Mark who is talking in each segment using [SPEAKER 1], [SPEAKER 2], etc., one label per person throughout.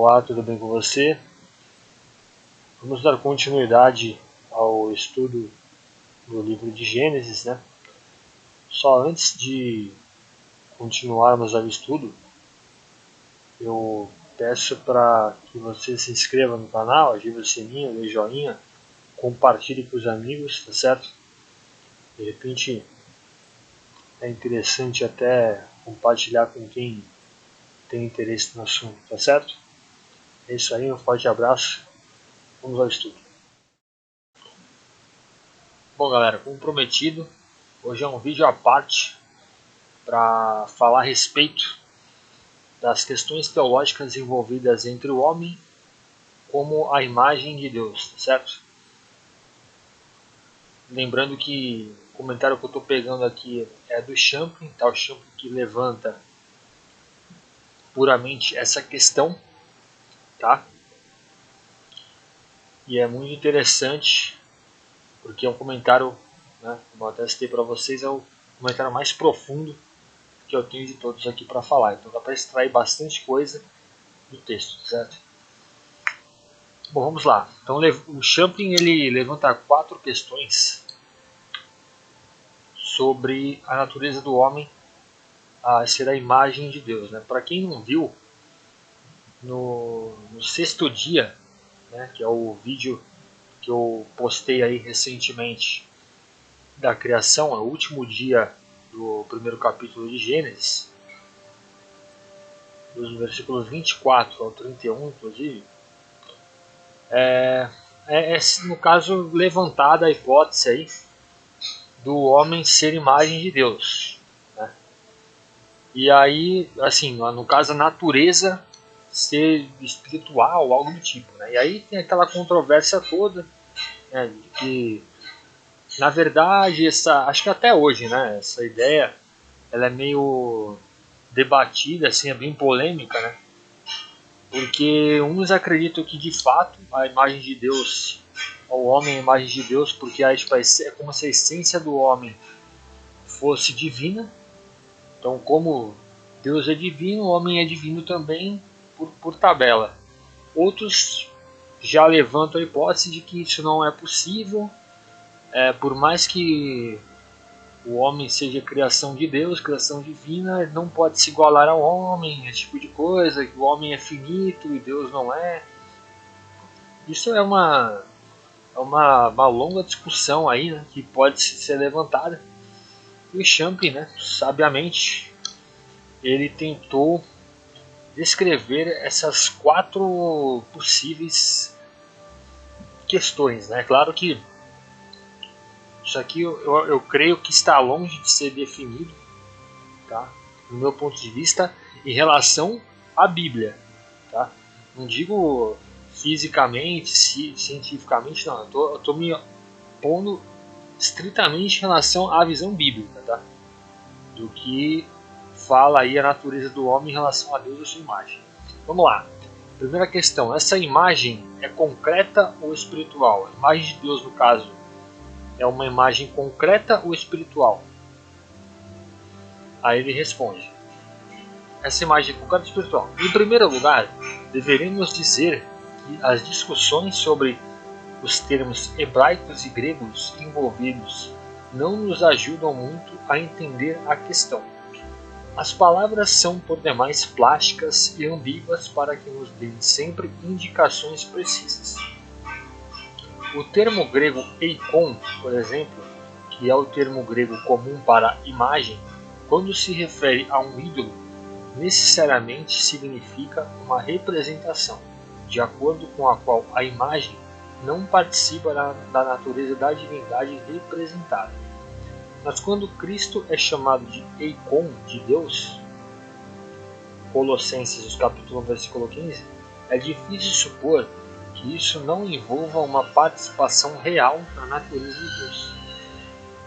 [SPEAKER 1] Olá, tudo bem com você? Vamos dar continuidade ao estudo do livro de Gênesis, né? Só antes de continuarmos ao estudo, eu peço para que você se inscreva no canal, ative o sininho, dê joinha, compartilhe com os amigos, tá certo? De repente é interessante até compartilhar com quem tem interesse no assunto, tá certo? É isso aí, um forte abraço, vamos ao estudo. Bom galera, como prometido, hoje é um vídeo à parte para falar a respeito das questões teológicas envolvidas entre o homem como a imagem de Deus, certo? Lembrando que o comentário que eu estou pegando aqui é do Champlin, tá? O Champlin que levanta puramente essa questão, tá? E é muito interessante porque é um comentário, né, como eu até citei para vocês, é o comentário mais profundo que eu tenho de todos aqui para falar. Então dá para extrair bastante coisa do texto, certo? Bom, vamos lá. Então o Champlin ele levanta 4 questões sobre a natureza do homem a ser a imagem de Deus, né? Para quem não viu, no sexto dia, né, que é o vídeo que eu postei aí recentemente da criação, é o último dia do primeiro capítulo de Gênesis, dos versículos 24 ao 31, inclusive, no caso, levantada a hipótese aí do homem ser imagem de Deus. Né? E aí, assim, no caso, a natureza ser espiritual, algo do tipo. Né? E aí tem aquela controvérsia toda, né, de que, na verdade, acho que até hoje, né, essa ideia ela é meio debatida, assim, é bem polêmica, né? Porque uns acreditam que de fato a imagem de Deus, o homem é a imagem de Deus, porque é como se a essência do homem fosse divina. Então, como Deus é divino, o homem é divino também por tabela. Outros já levantam a hipótese de que isso não é possível, por mais que o homem seja criação de Deus, criação divina, ele não pode se igualar ao homem, esse tipo de coisa, que o homem é finito e Deus não é. Isso é uma longa discussão aí, né, que pode ser levantada. E o Champlin, né, sabiamente, ele tentou descrever essas 4 possíveis questões. Né? Claro que isso aqui eu creio que está longe de ser definido, tá? Do meu ponto de vista, em relação à Bíblia. Tá? Não digo fisicamente, cientificamente, não. Eu estou me pondo estritamente em relação à visão bíblica, tá? Do que fala aí a natureza do homem em relação a Deus e a sua imagem. Vamos lá. Primeira questão, essa imagem é concreta ou espiritual? A imagem de Deus, no caso, é uma imagem concreta ou espiritual? Aí ele responde, essa imagem é concreta ou espiritual? Em primeiro lugar, deveríamos dizer que as discussões sobre os termos hebraicos e gregos envolvidos não nos ajudam muito a entender a questão. As palavras são por demais plásticas e ambíguas para que nos deem sempre indicações precisas. O termo grego eikon, por exemplo, que é o termo grego comum para imagem, quando se refere a um ídolo, necessariamente significa uma representação, de acordo com a qual a imagem não participa da natureza da divindade representada. Mas quando Cristo é chamado de eikon, de Deus, Colossenses capítulo 1, versículo 15, é difícil supor que isso não envolva uma participação real na natureza de Deus.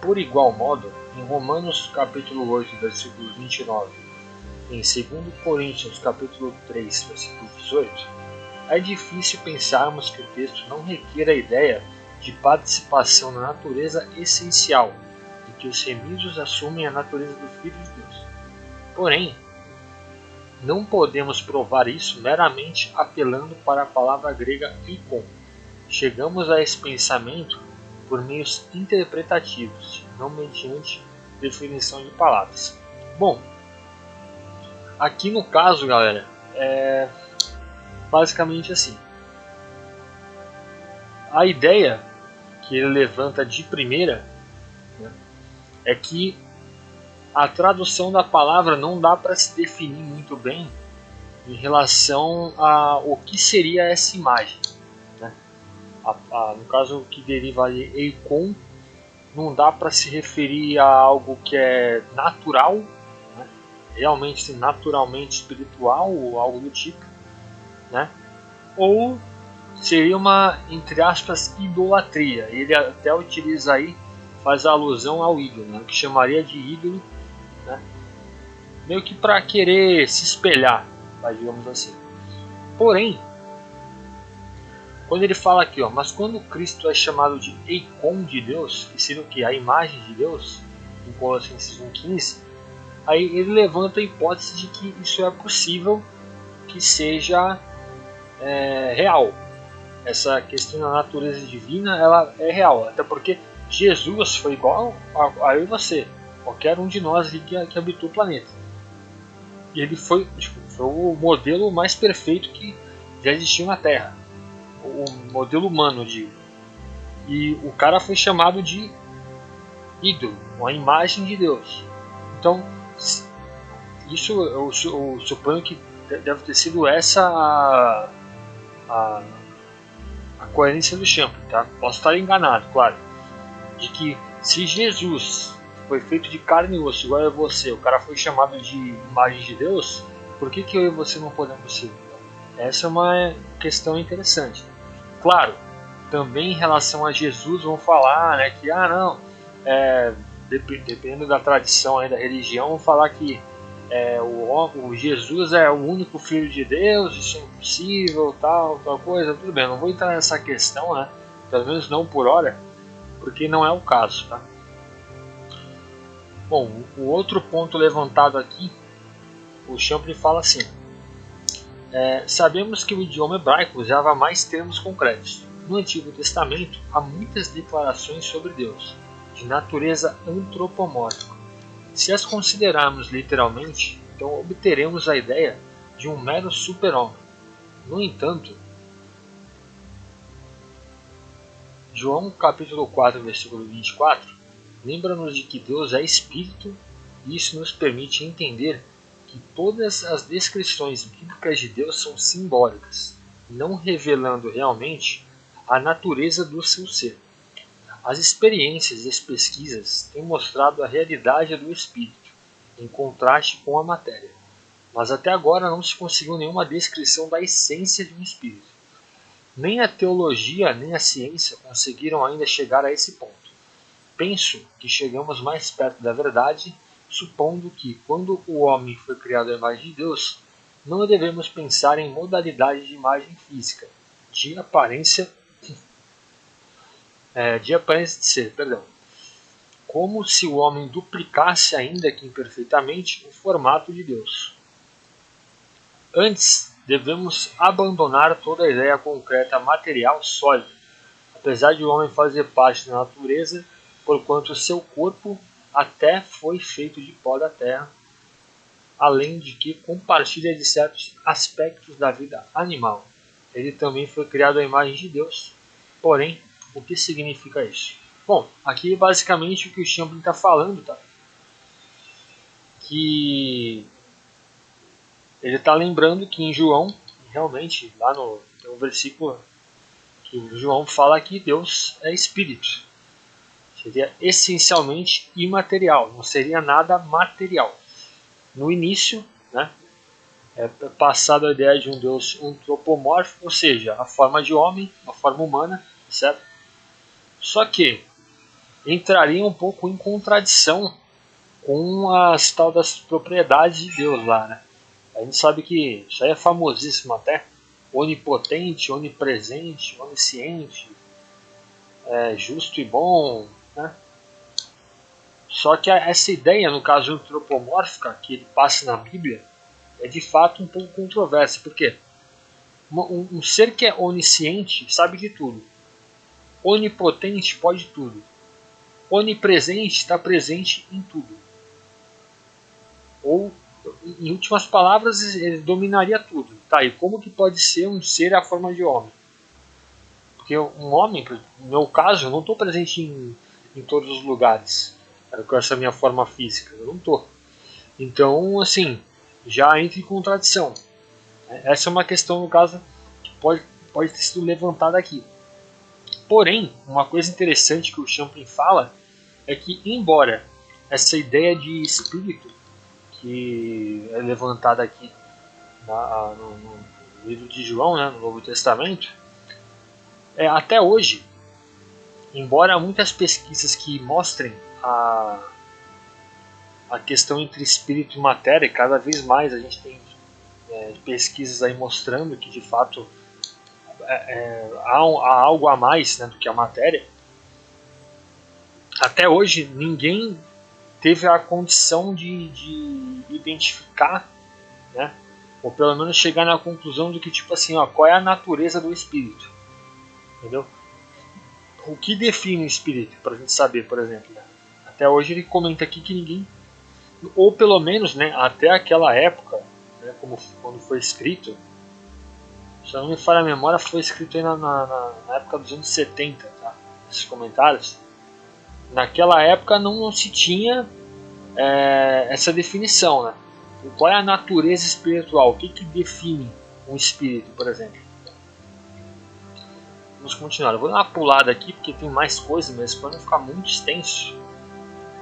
[SPEAKER 1] Por igual modo, em Romanos capítulo 8, versículo 29, em 2 Coríntios capítulo 3, versículo 18, é difícil pensarmos que o texto não requer a ideia de participação na natureza essencial, de que os remidos assumem a natureza do Filho de Deus. Porém, não podemos provar isso meramente apelando para a palavra grega eikon. Chegamos a esse pensamento por meios interpretativos, não mediante definição de palavras. Bom, aqui no caso, galera, é basicamente assim. A ideia que ele levanta de primeira, né, é que a tradução da palavra não dá para se definir muito bem em relação ao que seria essa imagem. Né? No caso, o que deriva de eikon, não dá para se referir a algo que é natural, né? Realmente naturalmente espiritual ou algo do tipo, né? Ou seria uma, entre aspas, idolatria. Ele até utiliza aí, faz alusão ao ídolo, né? Que chamaria de ídolo, né? Meio que para querer se espelhar, digamos assim. Porém, quando ele fala aqui, ó, mas quando Cristo é chamado de eikon de Deus, que seria o que? A imagem de Deus, em Colossenses 1,15, aí ele levanta a hipótese de que isso é possível que seja real. Essa questão da natureza divina, ela é real, até porque Jesus foi igual a eu e você, qualquer um de nós que habitou o planeta. E ele foi o modelo mais perfeito que já existiu na Terra. O modelo humano, digo. E o cara foi chamado de ídolo, uma imagem de Deus. Então, isso eu suponho que deve ter sido essa a coerência do Champlin, tá? Posso estar enganado, claro, de que se Jesus foi feito de carne e osso, igual a você, o cara foi chamado de imagem de Deus, por que eu e você não podemos ser? Essa é uma questão interessante. Claro, também em relação a Jesus vão falar, né, que dependendo da tradição aí, da religião, vão falar que o Jesus é o único filho de Deus, isso é impossível, tal coisa. Tudo bem, não vou entrar nessa questão, né, pelo menos não por hora, porque não é o caso, tá? Bom, o outro ponto levantado aqui, o Champlin fala assim: sabemos que o idioma hebraico usava mais termos concretos. No Antigo Testamento há muitas declarações sobre Deus, de natureza antropomórfica. Se as considerarmos literalmente, então obteremos a ideia de um mero super-homem. No entanto, João capítulo 4, versículo 24, lembra-nos de que Deus é Espírito, e isso nos permite entender que todas as descrições bíblicas de Deus são simbólicas, não revelando realmente a natureza do seu ser. As experiências e as pesquisas têm mostrado a realidade do Espírito, em contraste com a matéria, mas até agora não se conseguiu nenhuma descrição da essência de um Espírito. Nem a teologia nem a ciência conseguiram ainda chegar a esse ponto. Penso que chegamos mais perto da verdade supondo que, quando o homem foi criado à imagem de Deus, não devemos pensar em modalidade de imagem física, de aparência de ser, como se o homem duplicasse, ainda que imperfeitamente, o formato de Deus. Antes, devemos abandonar toda a ideia concreta material sólida, apesar de o homem fazer parte da natureza, porquanto seu corpo até foi feito de pó da terra, além de que compartilha de certos aspectos da vida animal. Ele também foi criado à imagem de Deus. Porém, o que significa isso? Bom, aqui basicamente o que o Champlin está falando, tá? Que ele está lembrando que em João, realmente, lá no versículo que o João fala que Deus é Espírito. Seria essencialmente imaterial, não seria nada material. No início, né, é passado a ideia de um Deus antropomórfico, ou seja, a forma de homem, a forma humana, certo? Só que entraria um pouco em contradição com as tal das propriedades de Deus lá, né? A gente sabe que isso aí é famosíssimo até, onipotente, onipresente, onisciente, justo e bom, né? Só que essa ideia, no caso antropomórfica, que ele passa na Bíblia, é de fato um pouco controversa. Por quê? Um ser que é onisciente sabe de tudo. Onipotente pode tudo. Onipresente está presente em tudo. Ou, em últimas palavras, ele dominaria tudo. Tá, e como que pode ser um ser à forma de homem? Porque um homem, no meu caso, eu não estou presente em todos os lugares com essa minha forma física. Eu não estou. Então, assim, já entra em contradição. Essa é uma questão, no caso, que pode ter sido levantada aqui. Porém, uma coisa interessante que o Champlin fala é que, embora essa ideia de espírito que é levantada aqui no livro de João, né, no Novo Testamento, até hoje, embora muitas pesquisas que mostrem a questão entre espírito e matéria, cada vez mais a gente tem pesquisas aí mostrando que de fato há algo a mais, né, do que a matéria. Até hoje ninguém teve a condição de identificar, né, ou pelo menos chegar na conclusão de que, tipo assim, qual é a natureza do espírito, entendeu? O que define o espírito, para a gente saber, por exemplo, né? Até hoje ele comenta aqui que ninguém, ou pelo menos, né, até aquela época, né, quando foi escrito, se eu não me falha a memória, foi escrito aí na época dos anos 70, tá? Esses comentários. Naquela época não se tinha essa definição, né? Qual é a natureza espiritual? O que define um espírito, por exemplo? Vamos continuar. Eu vou dar uma pulada aqui porque tem mais coisas, mas para não ficar muito extenso,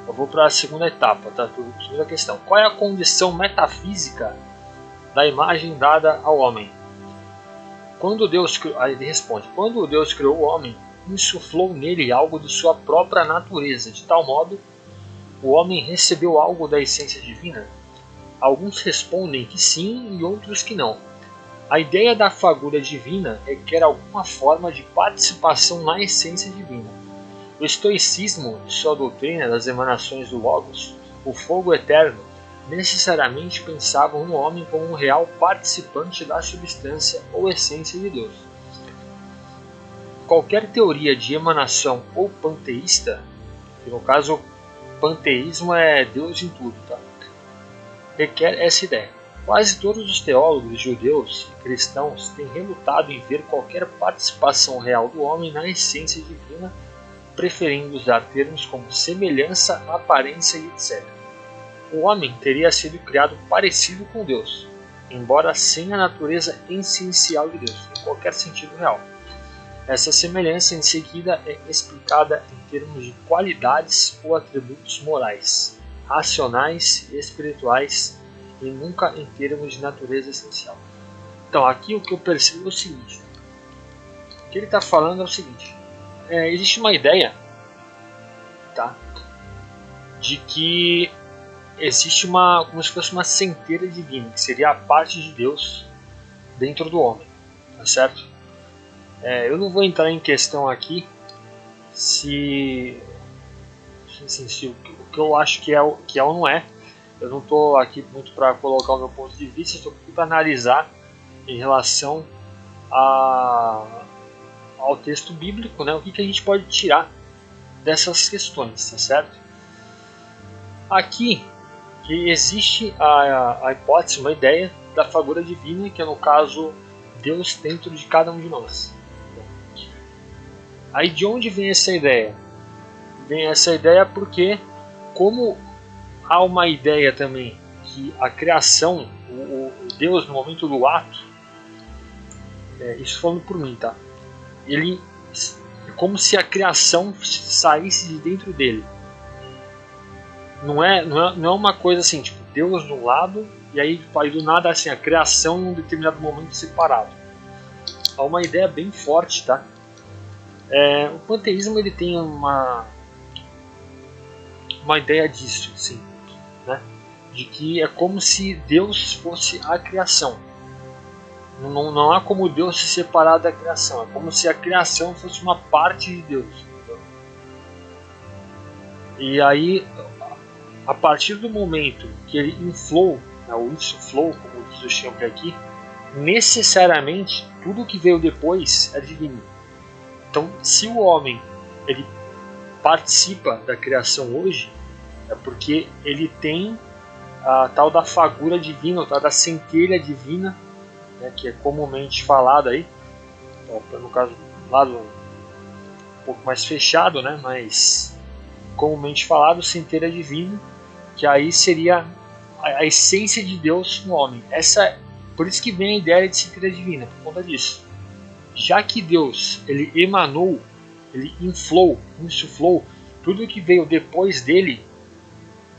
[SPEAKER 1] eu vou para a segunda etapa, tá? Segunda questão. Qual é a condição metafísica da imagem dada ao homem? Aí ele responde: quando Deus criou o homem, insuflou nele algo de sua própria natureza, de tal modo o homem recebeu algo da essência divina? Alguns respondem que sim e outros que não. A ideia da fagulha divina requer alguma forma de participação na essência divina. O estoicismo, de sua doutrina das emanações do Logos, o fogo eterno, necessariamente pensavam no homem como um real participante da substância ou essência de Deus. Qualquer teoria de emanação ou panteísta, que no caso panteísmo é Deus em tudo, tá? Requer essa ideia. Quase todos os teólogos judeus e cristãos têm relutado em ver qualquer participação real do homem na essência divina, preferindo usar termos como semelhança, aparência e etc. O homem teria sido criado parecido com Deus, embora sem a natureza essencial de Deus, em qualquer sentido real. Essa semelhança em seguida é explicada em termos de qualidades ou atributos morais, racionais e espirituais, e nunca em termos de natureza essencial. Então, aqui o que eu percebo é o seguinte: o que ele está falando é o seguinte: existe uma ideia, tá, de que existe como se fosse uma centelha divina, que seria a parte de Deus dentro do homem, tá certo? Eu não vou entrar em questão aqui se o que eu acho que é ou não é. Eu não estou aqui muito para colocar o meu ponto de vista, estou aqui para analisar em relação ao texto bíblico, né, o que a gente pode tirar dessas questões, tá certo? Aqui que existe a hipótese, uma ideia da fagulha divina, que é no caso Deus dentro de cada um de nós. Aí de onde vem essa ideia? Vem essa ideia porque, como há uma ideia também que a criação, o Deus no momento do ato, isso falando por mim, tá? Ele é como se a criação saísse de dentro dele. Não é uma coisa assim, tipo, Deus de um lado e aí do nada assim, a criação em um determinado momento separado. Há uma ideia bem forte, tá? O panteísmo ele tem uma ideia disso, assim, né? De que é como se Deus fosse a criação. Não há como Deus se separar da criação. É como se a criação fosse uma parte de Deus. E aí, a partir do momento que ele inflou, né, ou insuflou, como diz o Champlin aqui, necessariamente tudo que veio depois é divino. Então, se o homem ele participa da criação hoje, é porque ele tem a tal da fagura divina, a tal da centelha divina, né, que é comumente falado aí, no caso lado um pouco mais fechado, né, mas comumente falado, centelha divina, que aí seria a essência de Deus no homem. Por isso que vem a ideia de centelha divina, por conta disso. Já que Deus ele emanou, ele insuflou, tudo que veio depois dele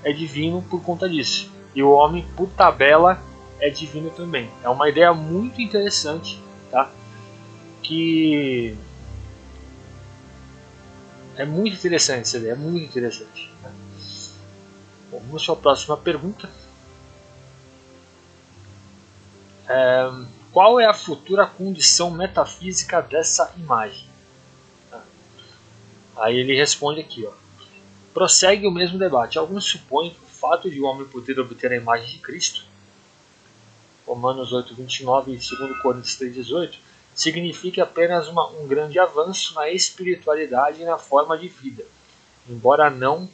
[SPEAKER 1] é divino por conta disso. E o homem, por tabela, é divino também. É uma ideia muito interessante, tá? Que é muito interessante essa ideia, é muito interessante. Tá? Bom, vamos para a próxima pergunta. Qual é a futura condição metafísica dessa imagem? Aí ele responde aqui, ó. Prossegue o mesmo debate. Alguns supõem que o fato de o homem poder obter a imagem de Cristo, Romanos 8:29 e 2 Coríntios 3:18, significa apenas um grande avanço na espiritualidade e na forma de vida, embora não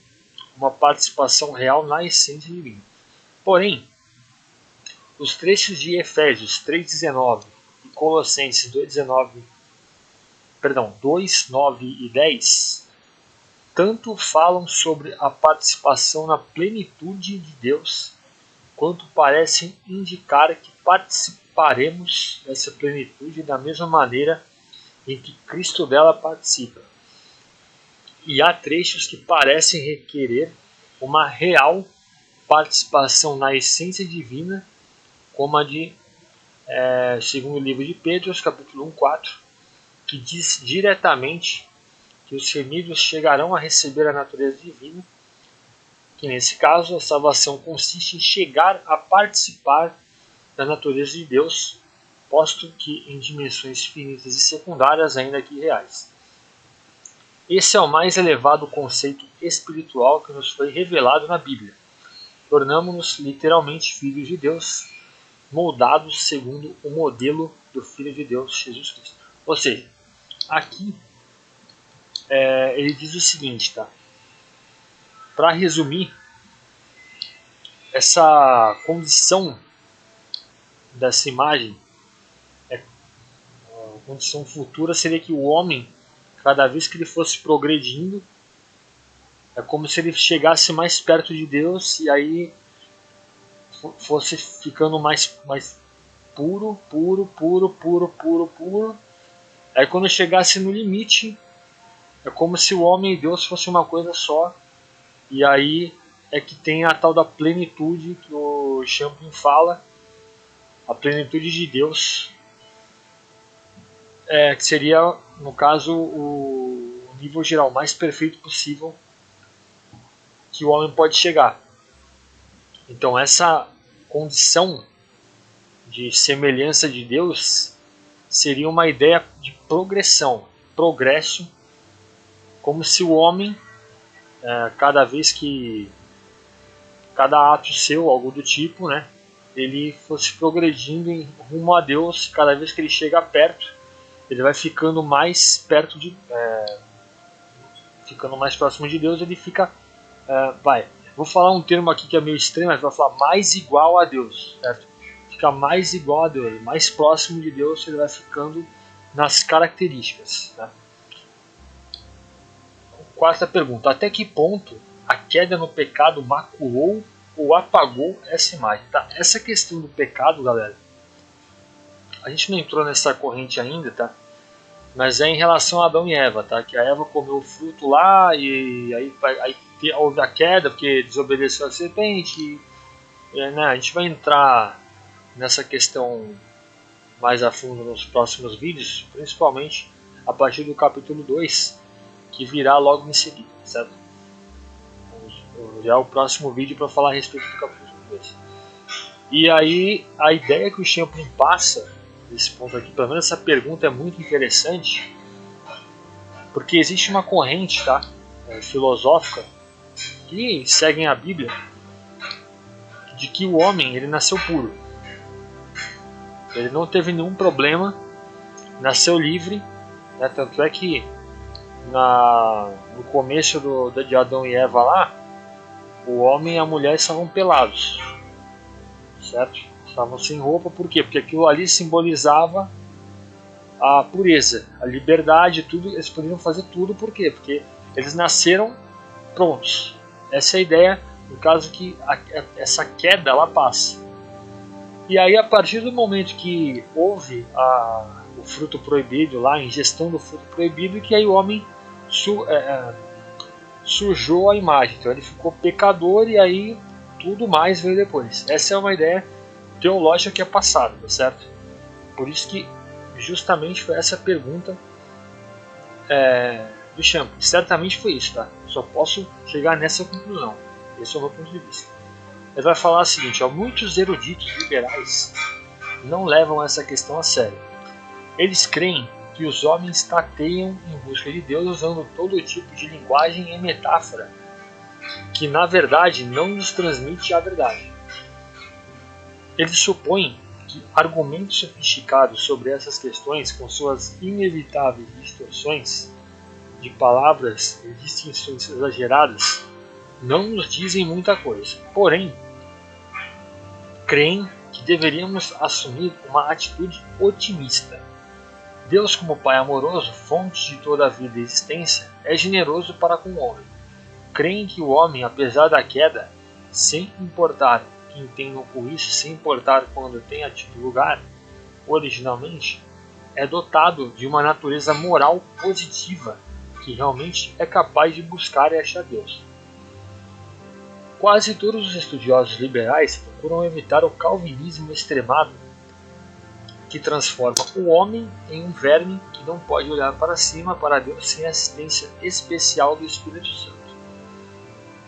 [SPEAKER 1] uma participação real na essência divina. Porém, os trechos de Efésios 3:19 e Colossenses 2:9 2, 9 e 10 tanto falam sobre a participação na plenitude de Deus, quanto parecem indicar que participaremos dessa plenitude da mesma maneira em que Cristo dela participa. E há trechos que parecem requerer uma real participação na essência divina, como a de segundo livro de Pedro, capítulo 1:4, que diz diretamente que os remidos chegarão a receber a natureza divina, que nesse caso a salvação consiste em chegar a participar da natureza de Deus, posto que em dimensões finitas e secundárias, ainda que reais. Esse é o mais elevado conceito espiritual que nos foi revelado na Bíblia. Tornamo-nos literalmente filhos de Deus, moldados segundo o modelo do Filho de Deus, Jesus Cristo. Ou seja, aqui ele diz o seguinte, tá? Para resumir, essa condição dessa imagem, a condição futura seria que o homem, cada vez que ele fosse progredindo, é como se ele chegasse mais perto de Deus e aí fosse ficando mais puro. Aí quando chegasse no limite, é como se o homem e Deus fosse uma coisa só. E aí é que tem a tal da plenitude que o Champlin fala, a plenitude de Deus, que seria, no caso, o nível geral mais perfeito possível que o homem pode chegar. Então essa condição de semelhança de Deus seria uma ideia de progressão, progresso, como se o homem, cada vez que cada ato seu, algo do tipo, né, ele fosse progredindo em rumo a Deus. Cada vez que ele chega perto, ele vai ficando mais perto ficando mais próximo de Deus. Ele fica, vou falar um termo aqui que é meio estranho, mas vai falar mais igual a Deus, certo? Fica mais igual a Deus, mais próximo de Deus ele vai ficando nas características, né? Quarta pergunta: até que ponto a queda no pecado maculou ou apagou essa imagem? Tá? Essa questão do pecado, galera, a gente não entrou nessa corrente ainda, tá? Mas é em relação a Adão e Eva, tá? Que a Eva comeu o fruto lá e aí houve a queda porque desobedeceu a serpente. Né? A gente vai entrar nessa questão mais a fundo nos próximos vídeos, principalmente a partir do capítulo 2, que virá logo em seguida, certo? Já é o próximo vídeo para falar a respeito do capítulo 2. E aí a ideia que o Champlin passa nesse ponto aqui, pelo menos essa pergunta é muito interessante, porque existe uma corrente, tá, filosófica que seguem a Bíblia, de que o homem ele nasceu puro. Ele não teve nenhum problema, nasceu livre, né? Tanto é que no começo de Adão e Eva lá, o homem e a mulher estavam pelados, certo? Estavam sem roupa, por quê? Porque aquilo ali simbolizava a pureza, a liberdade, tudo. Eles poderiam fazer tudo, por quê? Porque eles nasceram prontos. Essa é a ideia, no caso que essa queda ela passa. E aí, a partir do momento que houve o fruto proibido lá, a ingestão do fruto proibido, que aí o homem sujou a imagem. Então ele ficou pecador e aí tudo mais veio depois. Essa é uma ideia teológica que é passada, tá certo? Por isso que justamente foi essa pergunta do Champ. Certamente foi isso, tá? Só posso chegar nessa conclusão. Esse é o meu ponto de vista. Ele vai falar o seguinte: muitos eruditos liberais não levam essa questão a sério. Eles creem que os homens tateiam em busca de Deus usando todo tipo de linguagem e metáfora, que na verdade não nos transmite a verdade. Eles supõem que argumentos sofisticados sobre essas questões, com suas inevitáveis distorções de palavras e distinções exageradas, não nos dizem muita coisa. Porém, creem que deveríamos assumir uma atitude otimista. Deus, como Pai amoroso, fonte de toda a vida e existência, é generoso para com o homem. Creem que o homem, apesar da queda, sem importar que entendam com isso, sem importar quando tenha tido lugar, originalmente, é dotado de uma natureza moral positiva, que realmente é capaz de buscar e achar Deus. Quase todos os estudiosos liberais procuram evitar o calvinismo extremado, que transforma o homem em um verme que não pode olhar para cima, para Deus, sem assistência especial do Espírito Santo.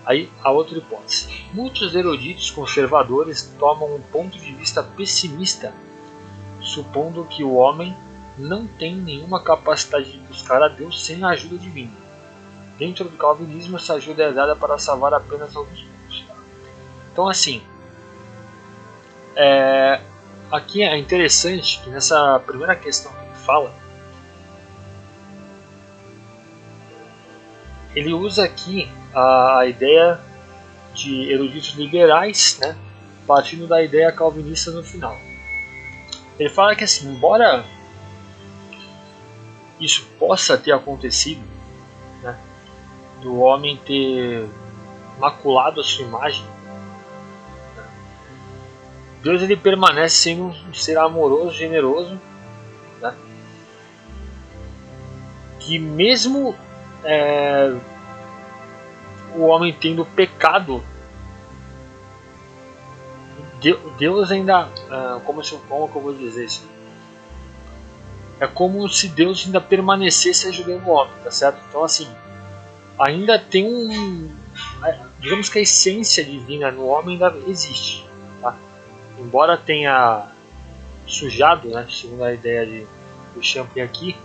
[SPEAKER 1] Aí, a outra hipótese. Muitos eruditos conservadores tomam um ponto de vista pessimista, supondo que o homem não tem nenhuma capacidade de buscar a Deus sem a ajuda divina. Dentro do calvinismo, essa ajuda é dada para salvar apenas alguns poucos. Então, assim, aqui é interessante que nessa primeira questão que ele fala, ele usa aqui a ideia de eruditos liberais, né, partindo da ideia calvinista no final. Ele fala que, assim, embora isso possa ter acontecido, né, do homem ter maculado a sua imagem, Deus ele permanece sendo um ser amoroso, generoso, né? Que mesmo o homem tendo pecado, Deus ainda, como que eu vou dizer isso? É como se Deus ainda permanecesse ajudando o homem, tá certo? Então, assim, ainda tem digamos que a essência divina no homem ainda existe, tá? Embora tenha sujado, né, segundo a ideia do Champy aqui,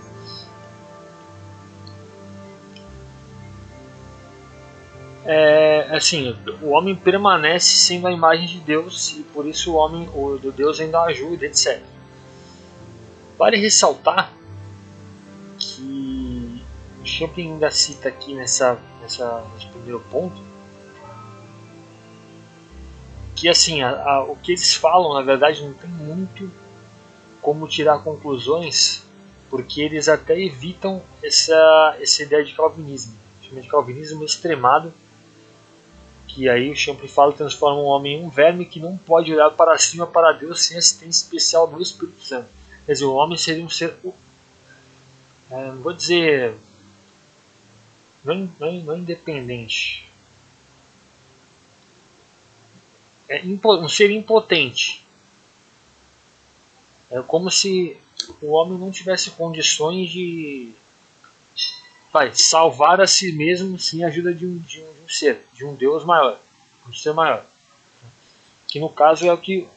[SPEAKER 1] assim, o homem permanece sendo a imagem de Deus e por isso o Deus ainda ajuda, etc. Vale ressaltar que o Champy ainda cita aqui nesse primeiro ponto que, assim, o que eles falam, na verdade, não tem muito como tirar conclusões, porque eles até evitam essa ideia de calvinismo, de calvinismo extremado, que aí o Champy fala transforma o homem em um verme que não pode olhar para cima para Deus sem assistência especial do Espírito Santo. Quer dizer, o homem seria um ser, não vou dizer, não independente, um ser impotente. É como se o homem não tivesse condições de salvar a si mesmo sem a ajuda de um ser, de um Deus maior, um ser maior. Que no caso é o que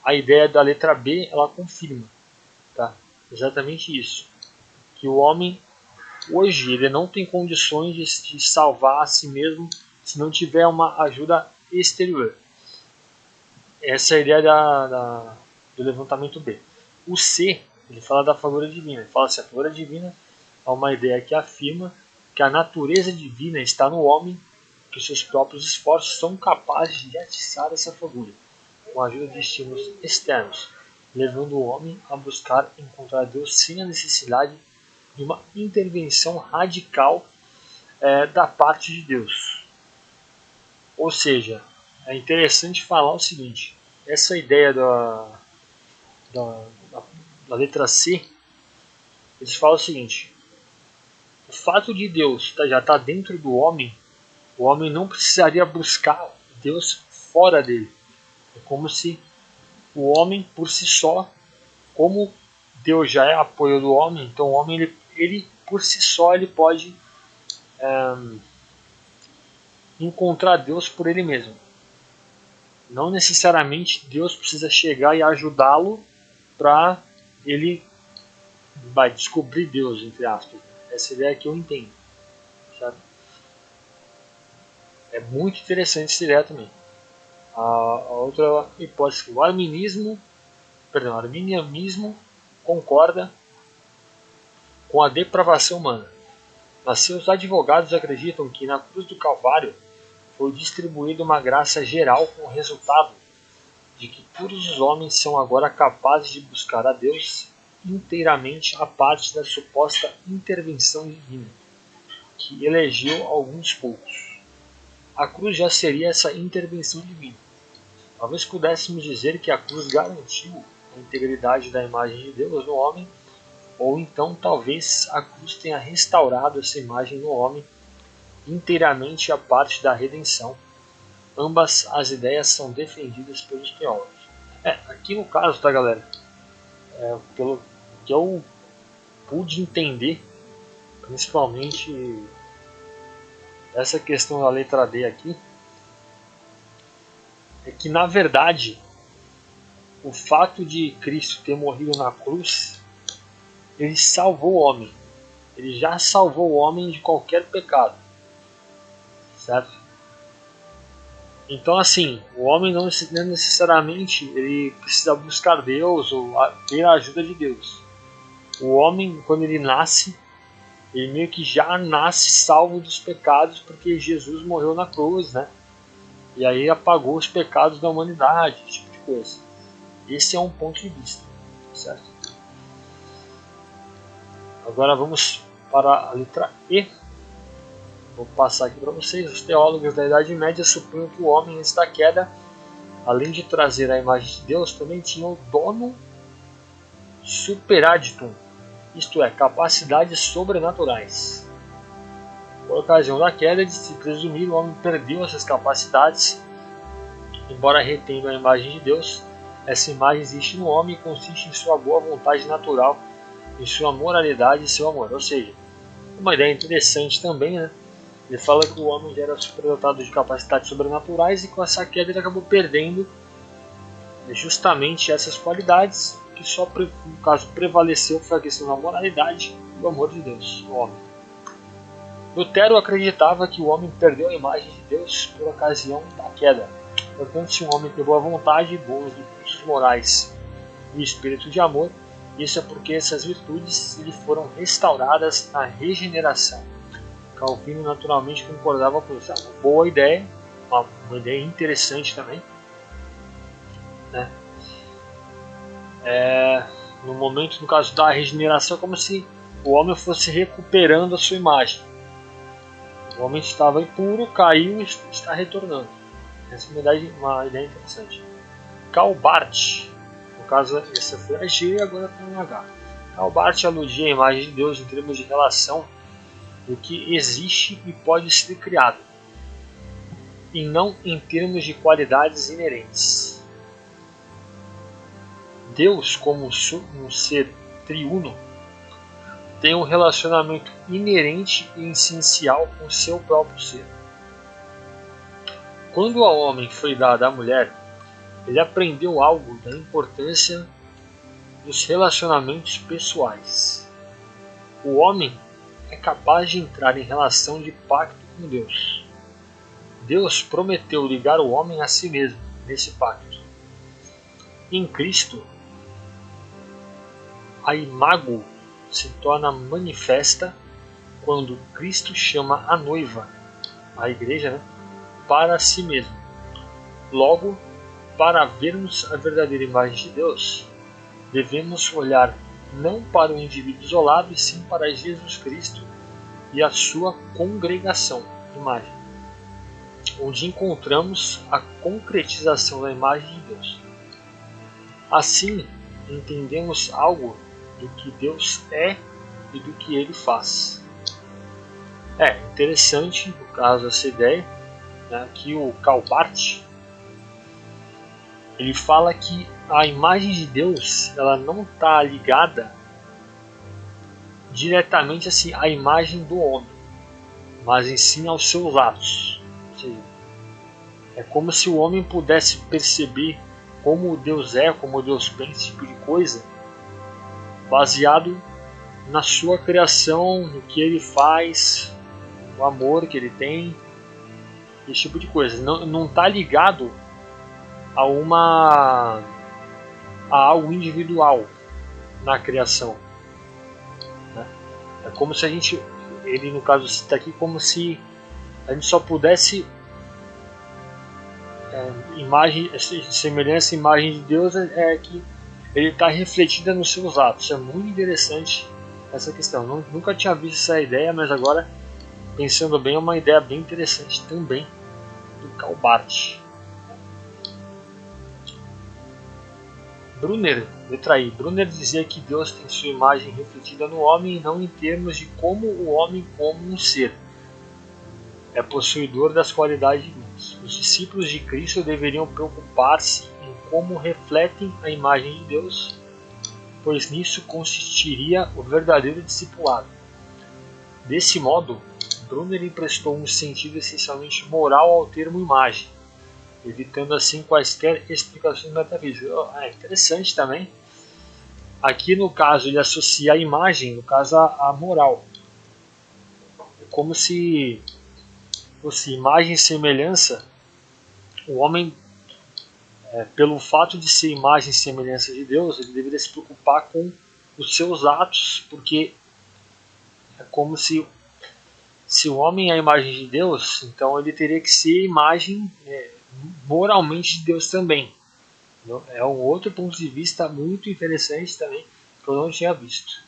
[SPEAKER 1] a ideia da letra B ela confirma, tá? Exatamente isso. Que o homem hoje ele não tem condições de salvar a si mesmo se não tiver uma ajuda exterior. Essa é a ideia do levantamento B. O C, ele fala da favor divina. Ele fala assim, a favor divina é uma ideia que afirma que a natureza divina está no homem, que seus próprios esforços são capazes de atiçar essa fagulha, com a ajuda de estímulos externos, levando o homem a buscar encontrar Deus sem a necessidade de uma intervenção radical da parte de Deus. Ou seja, é interessante falar o seguinte, essa ideia da letra C, eles falam o seguinte, o fato de Deus já estar dentro do homem, o homem não precisaria buscar Deus fora dele. É como se o homem por si só, como Deus já é apoio do homem, então o homem ele por si só ele pode encontrar Deus por ele mesmo. Não necessariamente Deus precisa chegar e ajudá-lo para ele descobrir Deus, entre aspas. Essa ideia que eu entendo, sabe? É muito interessante essa ideia também. A outra hipótese, o arminianismo concorda com a depravação humana. Mas seus advogados acreditam que na cruz do Calvário foi distribuída uma graça geral com o resultado de que todos os homens são agora capazes de buscar a Deus inteiramente a parte da suposta intervenção divina, que elegeu alguns poucos. A cruz já seria essa intervenção divina. Talvez pudéssemos dizer que a cruz garantiu a integridade da imagem de Deus no homem, ou então talvez a cruz tenha restaurado essa imagem no homem inteiramente a parte da redenção. Ambas as ideias são defendidas pelos teólogos. Aqui no caso, tá, galera? Pelo que eu pude entender, principalmente essa questão da letra D aqui, é que na verdade o fato de Cristo ter morrido na cruz, ele salvou o homem. Ele já salvou o homem de qualquer pecado, certo? Então assim, o homem não necessariamente ele precisa buscar Deus ou ter a ajuda de Deus. O homem, quando ele nasce, ele meio que já nasce salvo dos pecados, porque Jesus morreu na cruz, né? E aí apagou os pecados da humanidade, esse tipo de coisa. Esse é um ponto de vista, certo? Agora vamos para a letra E. Vou passar aqui para vocês. Os teólogos da Idade Média supunham que o homem antes da queda, além de trazer a imagem de Deus, também tinha o dono superaditum, isto é, capacidades sobrenaturais. Por ocasião da queda, de se presumir, o homem perdeu essas capacidades. Embora retendo a imagem de Deus, essa imagem existe no homem e consiste em sua boa vontade natural, em sua moralidade e seu amor. Ou seja, uma ideia interessante também, né? Ele fala que o homem já era superdotado de capacidades sobrenaturais e com essa queda ele acabou perdendo justamente essas qualidades, que só no caso prevaleceu foi a questão da moralidade e o amor de Deus no homem. Lutero acreditava que o homem perdeu a imagem de Deus por ocasião da queda. Portanto, se um homem tem boa vontade, bons recursos morais e espírito de amor, isso é porque essas virtudes lhe foram restauradas na regeneração. Calvino naturalmente concordava com isso. É uma boa ideia, uma ideia interessante também, né? No momento, no caso da regeneração, é como se o homem fosse recuperando a sua imagem. O homem estava impuro, caiu e está retornando. Essa é uma ideia interessante. Karl Barth, no caso essa foi a G e agora tem um H. Karl Barth aludia à imagem de Deus em termos de relação do que existe e pode ser criado, e não em termos de qualidades inerentes. Deus, como um ser triuno, tem um relacionamento inerente e essencial com seu próprio ser. Quando ao homem foi dada a mulher, ele aprendeu algo da importância dos relacionamentos pessoais. O homem é capaz de entrar em relação de pacto com Deus. Deus prometeu ligar o homem a si mesmo nesse pacto. Em Cristo, a imago se torna manifesta quando Cristo chama a noiva, a igreja, né, para si mesmo. Logo, para vermos a verdadeira imagem de Deus, devemos olhar não para o indivíduo isolado, e sim para Jesus Cristo e a sua congregação, imagem, onde encontramos a concretização da imagem de Deus. Assim, entendemos algo do que Deus é e do que Ele faz. É interessante, no caso, essa ideia, né, que o Karl Barth, ele fala que a imagem de Deus, ela não está ligada diretamente assim à imagem do homem, mas em sim aos seus atos. Ou seja, é como se o homem pudesse perceber como Deus é, como Deus pensa, esse tipo de coisa, baseado na sua criação, no que Ele faz, no amor que Ele tem, esse tipo de coisa. Não está ligado a algo individual na criação, né? É como se a gente, ele no caso está aqui como se a gente só pudesse semelhança à imagem de Deus é que ele está refletida nos seus atos. É muito interessante essa questão. Nunca tinha visto essa ideia, mas agora, pensando bem, é uma ideia bem interessante também do Karl Barth. Brunner, letra I. Brunner dizia que Deus tem sua imagem refletida no homem e não em termos de como o homem como um ser é possuidor das qualidades divinas. Os discípulos de Cristo deveriam preocupar-se em como refletem a imagem de Deus, pois nisso consistiria o verdadeiro discipulado. Desse modo, Brunner emprestou um sentido essencialmente moral ao termo imagem, evitando assim quaisquer explicações metafísicas. É interessante também. Aqui no caso ele associa a imagem, no caso a moral. É como se fosse imagem e semelhança. O homem, pelo fato de ser imagem e semelhança de Deus, ele deveria se preocupar com os seus atos, porque é como se o homem é a imagem de Deus, então ele teria que ser imagem moralmente de Deus também. É um outro ponto de vista muito interessante também, que eu não tinha visto.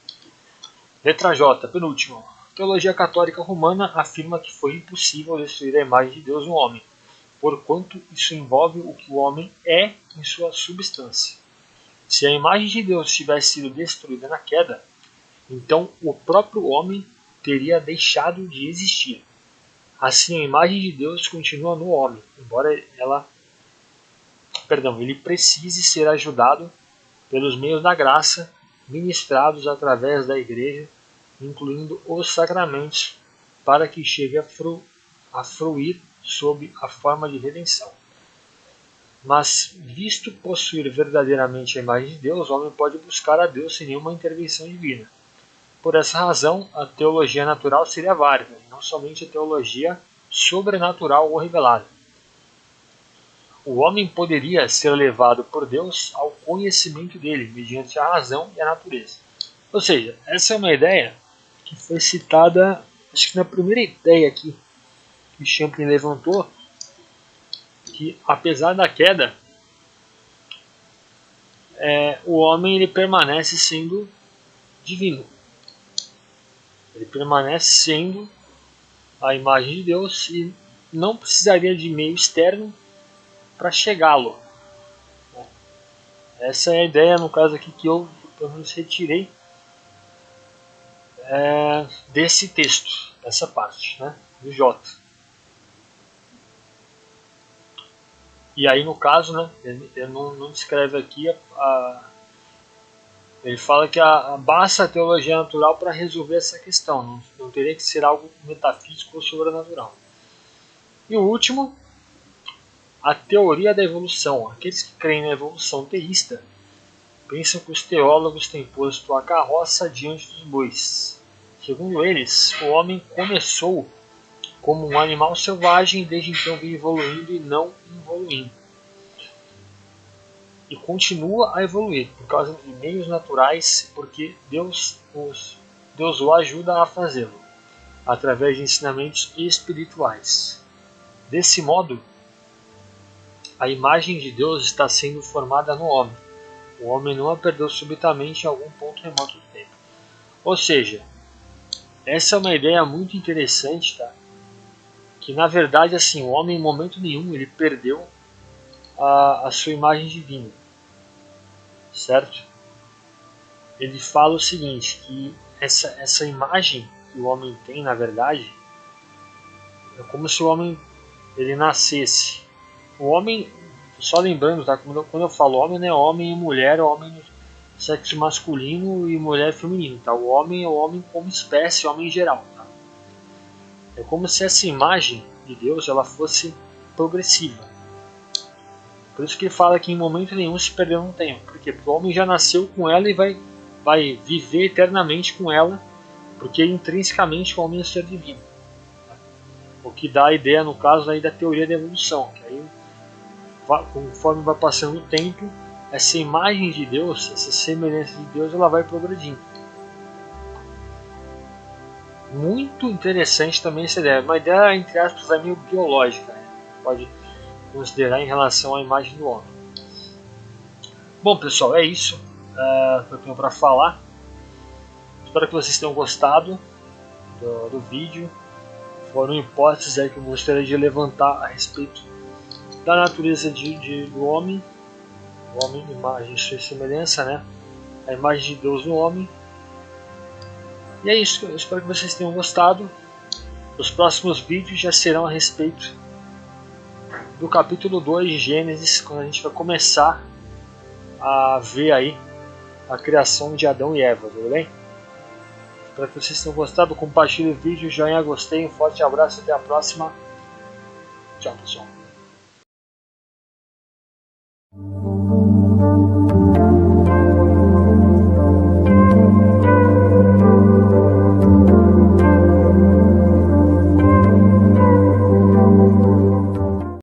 [SPEAKER 1] Letra J, penúltimo. A teologia católica romana afirma que foi impossível destruir a imagem de Deus no homem, porquanto isso envolve o que o homem é em sua substância. Se a imagem de Deus tivesse sido destruída na queda, então o próprio homem teria deixado de existir. Assim, a imagem de Deus continua no homem, embora ele precise ser ajudado pelos meios da graça ministrados através da igreja, incluindo os sacramentos, para que chegue a fruir sob a forma de redenção. Mas, visto possuir verdadeiramente a imagem de Deus, o homem pode buscar a Deus sem nenhuma intervenção divina. Por essa razão, a teologia natural seria válida, e não somente a teologia sobrenatural ou revelada. O homem poderia ser levado por Deus ao conhecimento dele, mediante a razão e a natureza. Ou seja, essa é uma ideia que foi citada, acho que na primeira ideia aqui que Champlin levantou, que apesar da queda, o homem ele permanece sendo divino. Ele permanece sendo a imagem de Deus e não precisaria de meio externo para chegá-lo. Essa é a ideia, no caso aqui, que eu pelo menos retirei desse texto, dessa parte, né, do J. E aí, no caso, né, ele não descreve aqui, ele fala que basta a teologia natural para resolver essa questão, não teria que ser algo metafísico ou sobrenatural. E o último, a teoria da evolução. Aqueles que creem na evolução teísta pensam que os teólogos têm posto a carroça diante dos bois. Segundo eles, o homem começou como um animal selvagem e desde então vem evoluindo e não evoluindo. e continua a evoluir por causa de meios naturais, porque Deus o ajuda a fazê-lo, através de ensinamentos espirituais. Desse modo, a imagem de Deus está sendo formada no homem. O homem não a perdeu subitamente em algum ponto remoto do tempo. Ou seja, essa é uma ideia muito interessante, tá? Que na verdade assim, o homem em momento nenhum ele perdeu a sua imagem divina, certo? Ele fala o seguinte, que essa imagem que o homem tem, na verdade, é como se o homem ele nascesse. O homem, só lembrando, tá? Quando eu falo homem, não é homem e mulher, é homem sexo masculino e mulher feminino, tá? O homem é o homem como espécie, o homem em geral, tá? É como se essa imagem de Deus ela fosse progressiva. Por isso que ele fala que em momento nenhum se perdeu no tempo. Por quê? Porque o homem já nasceu com ela e vai viver eternamente com ela, porque intrinsecamente o homem é um ser divino. O que dá a ideia, no caso, aí da teoria da evolução, que aí, conforme vai passando o tempo, essa imagem de Deus, essa semelhança de Deus, ela vai progredindo. Muito interessante também essa ideia. Uma ideia, entre aspas, é meio biológica, né? Pode considerar em relação à imagem do homem. Bom, pessoal, é isso que eu tenho para falar. Espero que vocês tenham gostado do vídeo. Foram hipóteses aí que eu gostaria de levantar a respeito da natureza do homem. O homem, imagem, sua semelhança, né? A imagem de Deus no homem. E é isso, eu espero que vocês tenham gostado. Os próximos vídeos já serão a respeito do capítulo 2 de Gênesis, quando a gente vai começar a ver aí a criação de Adão e Eva, tudo bem? Espero que vocês tenham gostado, compartilhe o vídeo, joinha, gostei, um forte abraço, até a próxima. Tchau, pessoal.